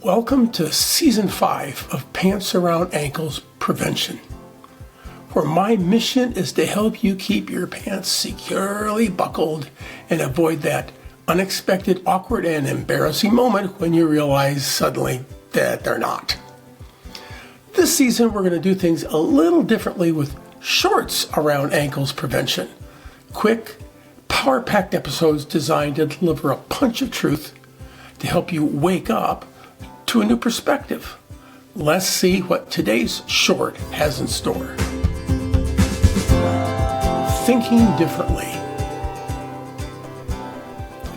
Welcome to Season 5 of Pants Around Ankles Prevention, where my mission is to help you keep your pants securely buckled and avoid that unexpected, awkward, and embarrassing moment when you realize suddenly that they're not. This season, we're going to do things a little differently with shorts around ankles prevention. Quick, power-packed episodes designed to deliver a punch of truth to help you wake up to a new perspective. Let's see what today's short has in store. Thinking differently.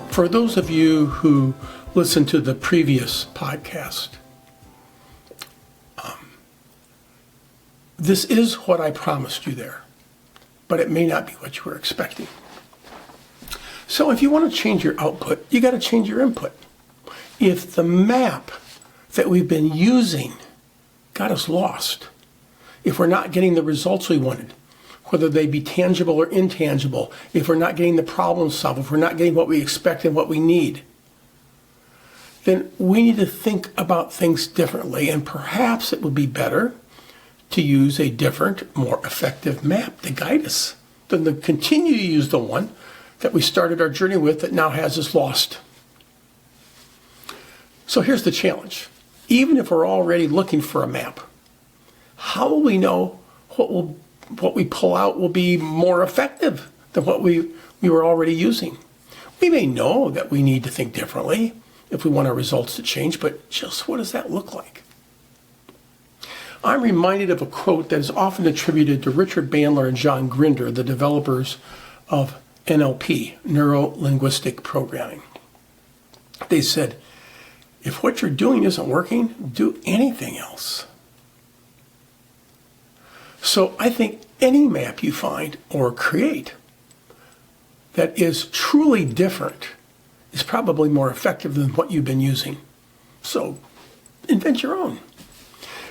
For those of you who listened to the previous podcast, this is what I promised you there, but it may not be what you were expecting. So if you want to change your output, you got to change your input. If the map that we've been using got us lost, if we're not getting the results we wanted, whether they be tangible or intangible, if we're not getting the problem solved, if we're not getting what we expect and what we need, then we need to think about things differently, and perhaps it would be better to use a different, more effective map to guide us than to continue to use the one that we started our journey with that now has us lost. So here's the challenge. Even if we're already looking for a map, how will we know what we pull out will be more effective than what we were already using? We may know that we need to think differently if we want our results to change, but just what does that look like? I'm reminded of a quote that is often attributed to Richard Bandler and John Grinder, the developers of NLP, Neuro-Linguistic Programming. They said, if what you're doing isn't working, do anything else. So I think any map you find or create that is truly different is probably more effective than what you've been using. So invent your own.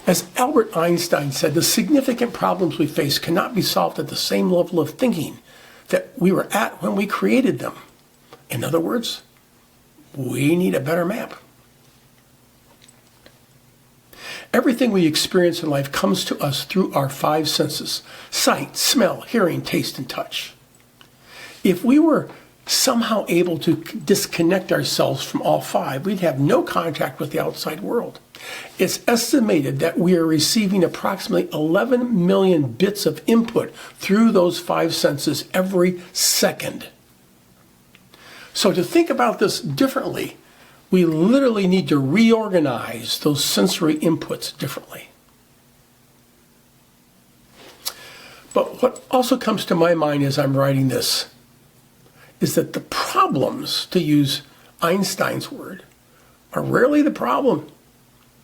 As Albert Einstein said, the significant problems we face cannot be solved at the same level of thinking that we were at when we created them. In other words, we need a better map. Everything we experience in life comes to us through our five senses: sight, smell, hearing, taste, and touch. If we were somehow able to disconnect ourselves from all five, we'd have no contact with the outside world. It's estimated that we are receiving approximately 11 million bits of input through those five senses every second. So to think about this differently, we literally need to reorganize those sensory inputs differently. But what also comes to my mind as I'm writing this is that the problems, to use Einstein's word, are rarely the problem.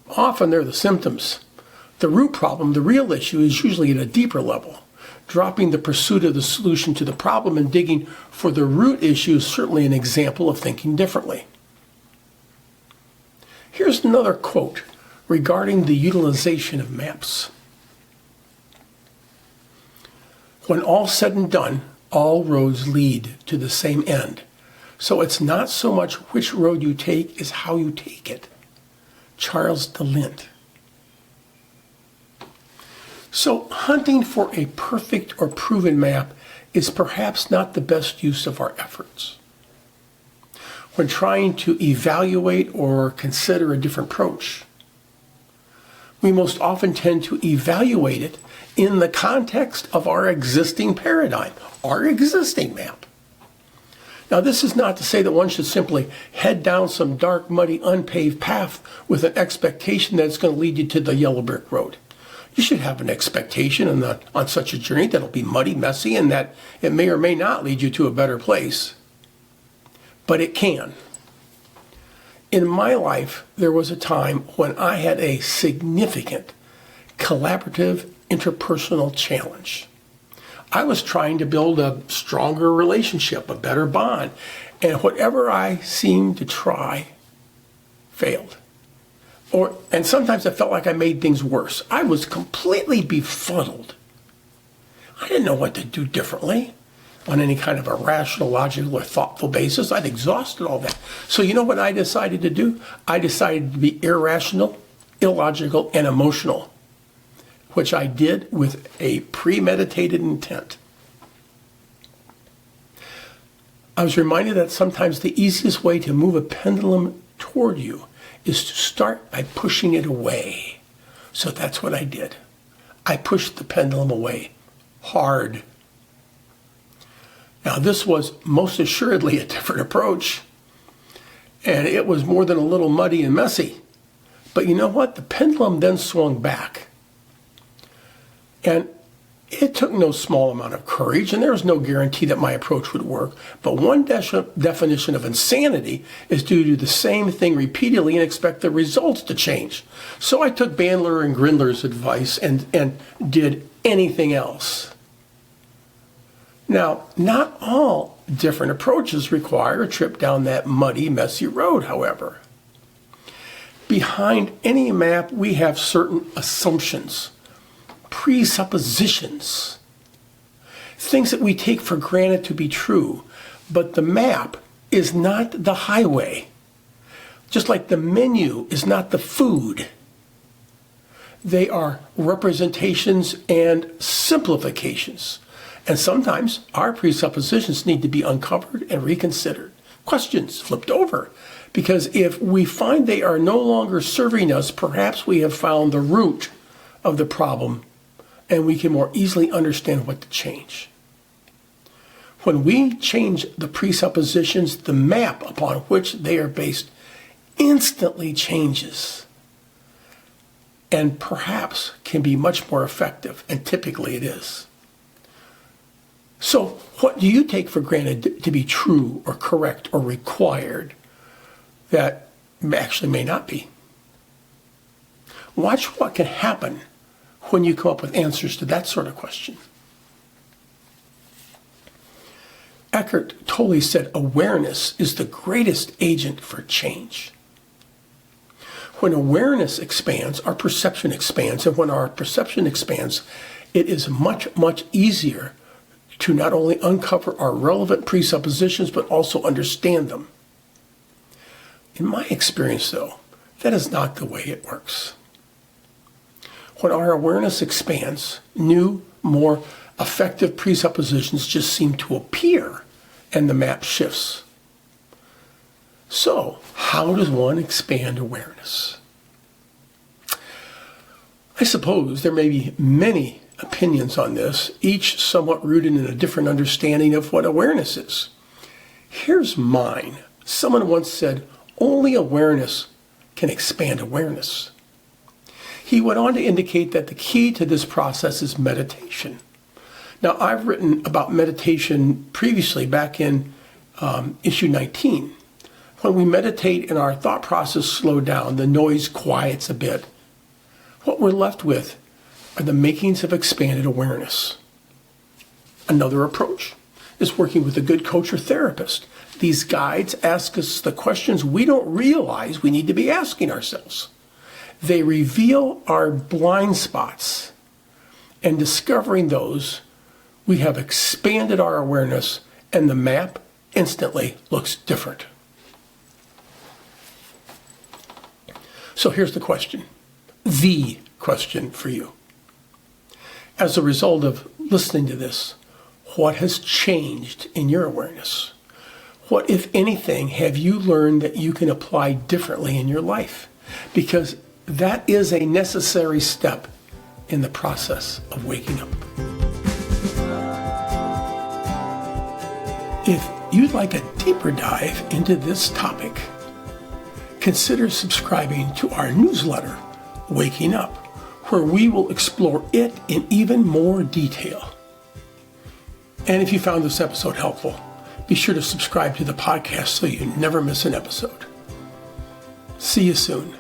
Often they're the symptoms. The root problem, the real issue, is usually at a deeper level. Dropping the pursuit of the solution to the problem and digging for the root issue is certainly an example of thinking differently. Here's another quote regarding the utilization of maps. When all's said and done, all roads lead to the same end. So it's not so much which road you take, as how you take it. Charles DeLint. So hunting for a perfect or proven map is perhaps not the best use of our efforts. When trying to evaluate or consider a different approach, we most often tend to evaluate it in the context of our existing paradigm, our existing map. Now, this is not to say that one should simply head down some dark, muddy, unpaved path with an expectation that it's going to lead you to the yellow brick road. You should have an expectation on such a journey that it'll be muddy, messy, and that it may or may not lead you to a better place. But it can. In my life, there was a time when I had a significant collaborative interpersonal challenge. I was trying to build a stronger relationship, a better bond, and whatever I seemed to try failed. And sometimes I felt like I made things worse. I was completely befuddled. I didn't know what to do differently. on any kind of a rational, logical, or thoughtful basis. I'd exhausted all that. So you know what I decided to do? I decided to be irrational, illogical, and emotional, which I did with a premeditated intent. I was reminded that sometimes the easiest way to move a pendulum toward you is to start by pushing it away. So that's what I did. I pushed the pendulum away hard. Now, this was most assuredly a different approach, and it was more than a little muddy and messy. But you know what? The pendulum then swung back. And it took no small amount of courage, and there was no guarantee that my approach would work. But one definition of insanity is to do the same thing repeatedly and expect the results to change. So I took Bandler and Grindler's advice and did anything else. Now, not all different approaches require a trip down that muddy, messy road, however. Behind any map, we have certain assumptions, presuppositions, things that we take for granted to be true. But the map is not the highway, just like the menu is not the food. They are representations and simplifications. And sometimes our presuppositions need to be uncovered and reconsidered, questions flipped over. Because if we find they are no longer serving us, perhaps we have found the root of the problem and we can more easily understand what to change. When we change the presuppositions, the map upon which they are based instantly changes and perhaps can be much more effective, and typically it is. So what do you take for granted to be true or correct or required that actually may not be? Watch what can happen when you come up with answers to that sort of question. Eckhart Tolle said awareness is the greatest agent for change. When awareness expands, our perception expands, and when our perception expands, it is much, much easier to not only uncover our relevant presuppositions, but also understand them. In my experience, though, that is not the way it works. When our awareness expands, new, more effective presuppositions just seem to appear, and the map shifts. So, how does one expand awareness? I suppose there may be many opinions on this, each somewhat rooted in a different understanding of what awareness is. Here's mine. Someone once said, only awareness can expand awareness. He went on to indicate that the key to this process is meditation. Now, I've written about meditation previously back in issue 19. When we meditate and our thought process slows down, the noise quiets a bit. What we're left with are the makings of expanded awareness. Another approach is working with a good coach or therapist. These guides ask us the questions we don't realize we need to be asking ourselves. They reveal our blind spots, and discovering those, we have expanded our awareness, and the map instantly looks different. So here's the question for you. As a result of listening to this, what has changed in your awareness? What, if anything, have you learned that you can apply differently in your life? Because that is a necessary step in the process of waking up. If you'd like a deeper dive into this topic, consider subscribing to our newsletter, Waking Up, where we will explore it in even more detail. And if you found this episode helpful, be sure to subscribe to the podcast so you never miss an episode. See you soon.